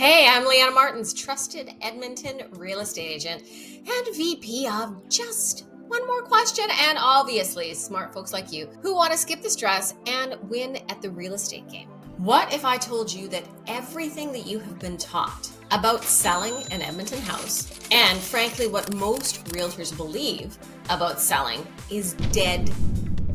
Hey, I'm Leanna Martins, trusted Edmonton real estate agent and VP of Just One More Question, and obviously smart folks like you who want to skip the stress and win at the real estate game. What if I told you that everything that you have been taught about selling an Edmonton house, and frankly what most realtors believe about selling, is dead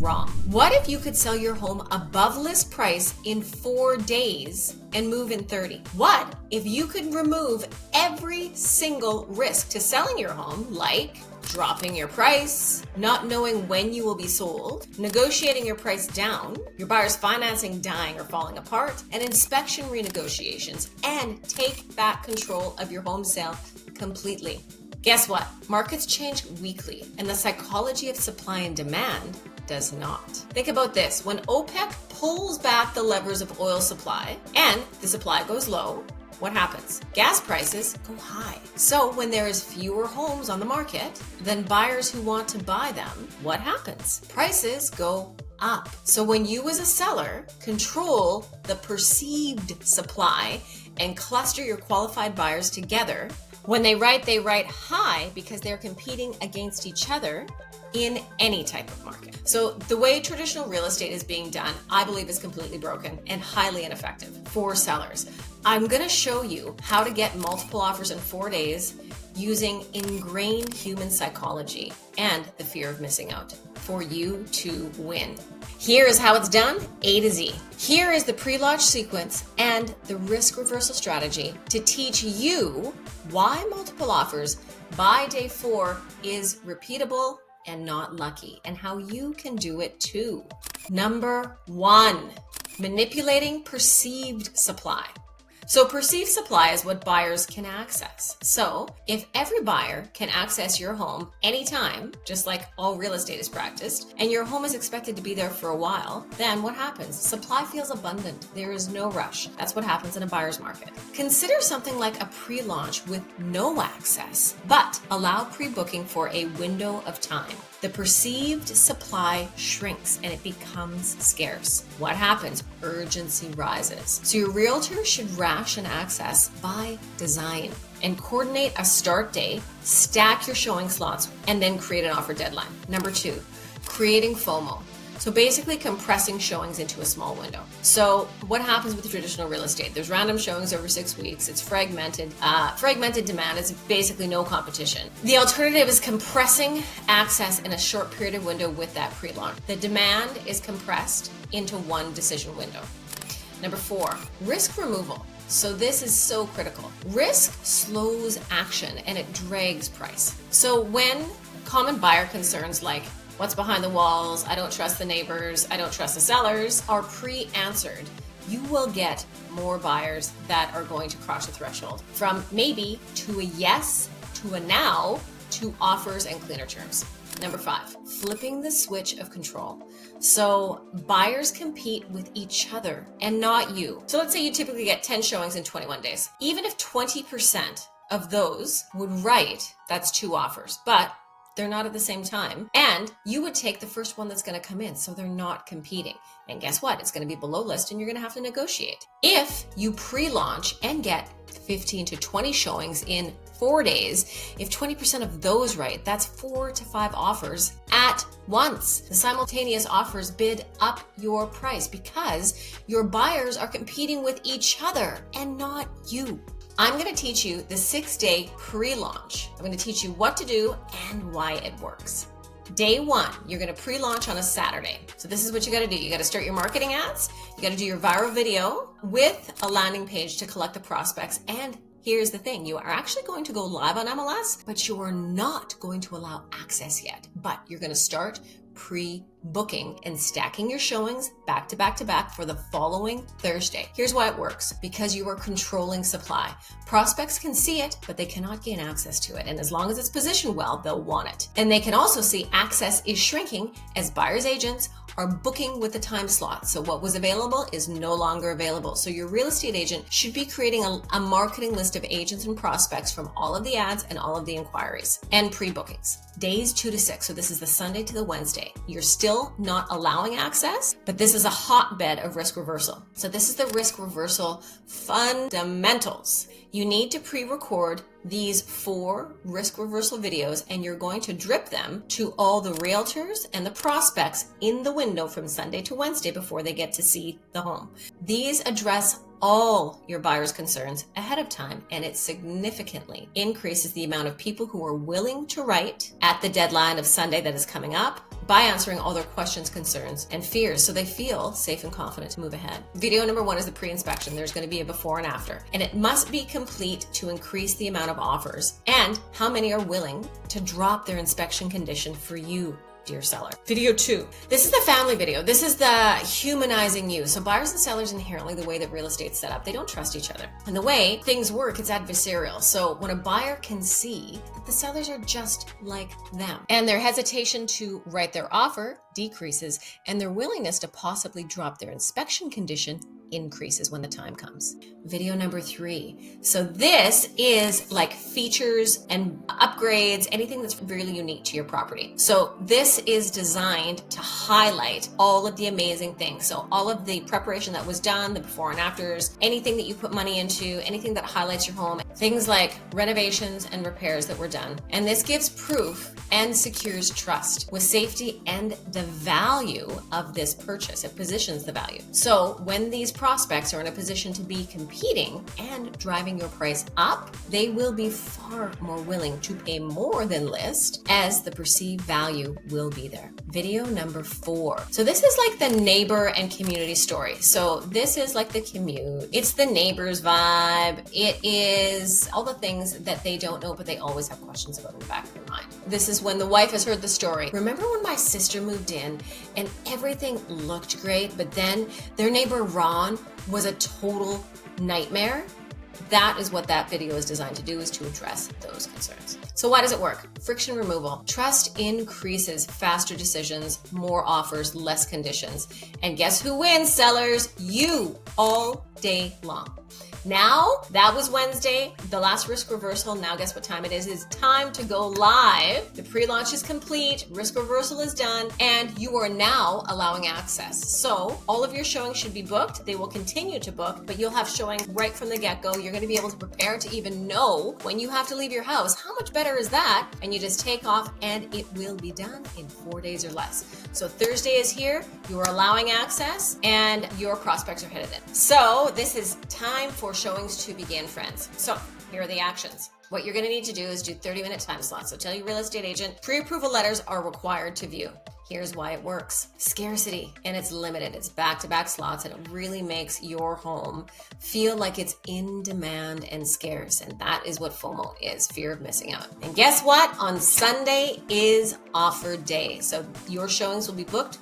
wrong? What if you could sell your home above list price in 4 days and move in 30? What if you could remove every single risk to selling your home, like dropping your price, not knowing when you will be sold, negotiating your price down, your buyer's financing dying or falling apart, and inspection renegotiations, and take back control of your home sale completely? Guess what? Markets change weekly, and the psychology of supply and demand does not. Think about this. When OPEC pulls back the levers of oil supply and the supply goes low, what happens? Gas prices go high. So when there is fewer homes on the market than buyers who want to buy them, what happens? Prices go up. So when you as a seller control the perceived supply and cluster your qualified buyers together, when they write high because they're competing against each other in any type of market. So the way traditional real estate is being done, I believe, is completely broken and highly ineffective for sellers. I'm gonna show you how to get multiple offers in 4 days using ingrained human psychology and the fear of missing out for you to win. Here is how it's done, A to Z. Here is the pre-launch sequence and the risk reversal strategy to teach you why multiple offers by day 4 is repeatable and not lucky, and how you can do it too. Number 1, manipulating perceived supply. So perceived supply is what buyers can access. So if every buyer can access your home anytime, just like all real estate is practiced, and your home is expected to be there for a while, then what happens? Supply feels abundant. There is no rush. That's what happens in a buyer's market. Consider something like a pre-launch with no access, but allow pre-booking for a window of time. The perceived supply shrinks and it becomes scarce. What happens? Urgency rises. So your realtor should ration access by design and coordinate a start date, stack your showing slots, and then create an offer deadline. Number 2, creating FOMO. So basically compressing showings into a small window. So what happens with the traditional real estate? There's random showings over 6 weeks. It's fragmented. Fragmented demand is basically no competition. The alternative is compressing access in a short period of window with that pre-launch. The demand is compressed into one decision window. Number 4, risk removal. So this is so critical. Risk slows action and it drags price. So when common buyer concerns like what's behind the walls, I don't trust the neighbors, I don't trust the sellers, are pre-answered, you will get more buyers that are going to cross the threshold from maybe to a yes, to a now, to offers and cleaner terms. Number 5, flipping the switch of control. So buyers compete with each other and not you. So let's say you typically get 10 showings in 21 days. Even if 20% of those would write, that's 2 offers, but they're not at the same time. And you would take the first one that's going to come in, so they're not competing. And guess what? It's going to be below list and you're going to have to negotiate. If you pre-launch and get 15 to 20 showings in 4 days, if 20% of those write, that's 4 to 5 offers at once. The simultaneous offers bid up your price because your buyers are competing with each other and not you. I'm going to teach you the 6-day pre-launch. I'm going to teach you what to do and why it works. Day 1, you're going to pre-launch on a Saturday. So this is what you got to do. You got to start your marketing ads. You got to do your viral video with a landing page to collect the prospects. And here's the thing. You are actually going to go live on MLS, but you are not going to allow access yet. But you're going to start pre-booking and stacking your showings back to back to back for the following Thursday. Here's why it works. Because you are controlling supply. Prospects can see it, but they cannot gain access to it. And as long as it's positioned well, they'll want it. And they can also see access is shrinking as buyer's agents are booking with the time slot. So what was available is no longer available. So your real estate agent should be creating a marketing list of agents and prospects from all of the ads and all of the inquiries and pre-bookings. Days 2 to 6. So this is the Sunday to the Wednesday. You're still still not allowing access, but this is a hotbed of risk reversal. So this is the risk reversal fundamentals. You need to pre-record these 4 risk reversal videos, and you're going to drip them to all the realtors and the prospects in the window from Sunday to Wednesday before they get to see the home. These address all your buyer's concerns ahead of time, and it significantly increases the amount of people who are willing to write at the deadline of Sunday that is coming up by answering all their questions, concerns, and fears so they feel safe and confident to move ahead. Video number 1 is the pre-inspection. There's going to be a before and after, and it must be complete to increase the amount of offers and how many are willing to drop their inspection condition for you, dear seller. Video 2. This is the family video. This is the humanizing you. So buyers and sellers, inherently, the way that real estate's set up, they don't trust each other. And the way things work, it's adversarial. So when a buyer can see that the sellers are just like them, and their hesitation to write their offer decreases, and their willingness to possibly drop their inspection condition increases when the time comes. Video number 3. So this is like features and upgrades, anything that's really unique to your property. So this is designed to highlight all of the amazing things. So all of the preparation that was done, the before and afters, anything that you put money into, anything that highlights your home, things like renovations and repairs that were done. And this gives proof and secures trust with safety and the value of this purchase. It positions the value. So when these prospects are in a position to be competing and driving your price up, they will be far more willing to pay more than list, as the perceived value will be there. Video number 4. So this is like the neighbor and community story. So this is like the commute. It's the neighbor's vibe. It is all the things that they don't know, but they always have questions about in the back of their mind. This is when the wife has heard the story. Remember when my sister moved in and everything looked great, but then their neighbor Ron was a total nightmare? That is what that video is designed to do, is to address those concerns. So why does it work? Friction removal. Trust increases, faster decisions, more offers, less conditions. And guess who wins, sellers? You, all day long. Now, that was Wednesday, the last risk reversal. Now guess what time it is? It's time to go live. The pre-launch is complete, risk reversal is done, and you are now allowing access. So all of your showings should be booked. They will continue to book, but you'll have showings right from the get-go. You're going to be able to prepare to even know when you have to leave your house. How much better is that? And you just take off and it will be done in 4 days or less. So Thursday is here. You are allowing access and your prospects are headed in. So this is time for showings to begin, friends. So here are the actions. What you're going to need to do is do 30-minute time slots. So tell your real estate agent, pre-approval letters are required to view. Here's why it works. Scarcity, and it's limited. It's back-to-back slots, and it really makes your home feel like it's in demand and scarce. And that is what FOMO is, fear of missing out. And guess what? On Sunday is offer day. So your showings will be booked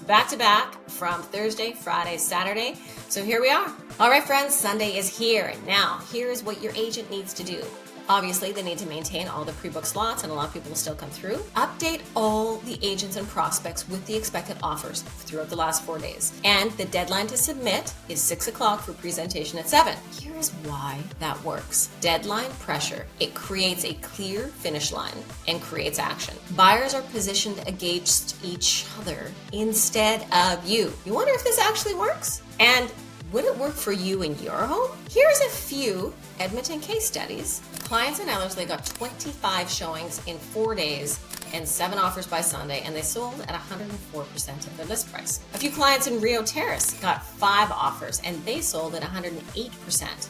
back-to-back from Thursday, Friday, Saturday. So here we are. All right, friends, Sunday is here. Now, here's what your agent needs to do. Obviously, they need to maintain all the pre-booked slots and allow people to still come through. Update all the agents and prospects with the expected offers throughout the last 4 days. And the deadline to submit is 6 o'clock for presentation at 7. Here is why that works. Deadline pressure. It creates a clear finish line and creates action. Buyers are positioned against each other instead of you. You wonder if this actually works? And would it work for you in your home? Here's a few Edmonton case studies. Clients in Ellerslie got 25 showings in 4 days and 7 offers by Sunday, and they sold at 104% of their list price. A few clients in Rio Terrace got 5 offers, and they sold at 108%.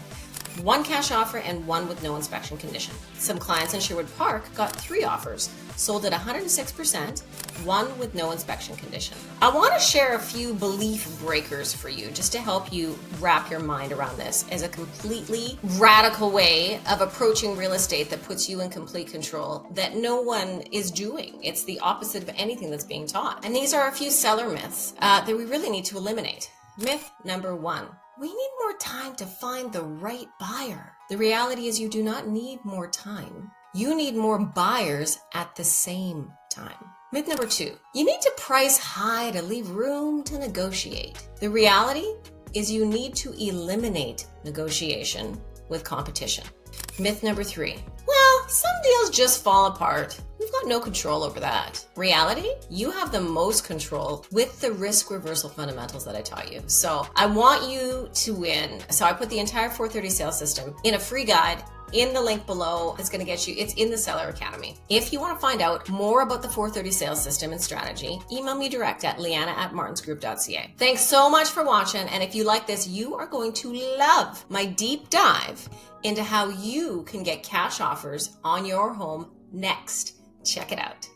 1 cash offer and 1 with no inspection condition. Some clients in Sherwood Park got 3 offers, sold at 106%, 1 with no inspection condition. I want to share a few belief breakers for you just to help you wrap your mind around this as a completely radical way of approaching real estate that puts you in complete control that no one is doing. It's the opposite of anything that's being taught. And these are a few seller myths that we really need to eliminate. Myth number 1. We need more time to find the right buyer. The reality is you do not need more time. You need more buyers at the same time. Myth number 2. You need to price high to leave room to negotiate. The reality is you need to eliminate negotiation with competition. Myth number 3. Well, Some deals just fall apart. We've got no control over that. Reality, you have the most control with the risk reversal fundamentals that I taught you. So I want you to win. So I put the entire 430 sales system in a free guide in the link below. It's going to get you, it's in the Seller Academy. If you want to find out more about the 430 sales system and strategy, email me direct at leanna@martinsgroup.ca. Thanks so much for watching. And if you like this, you are going to love my deep dive into how you can get cash offers on your home next. Check it out.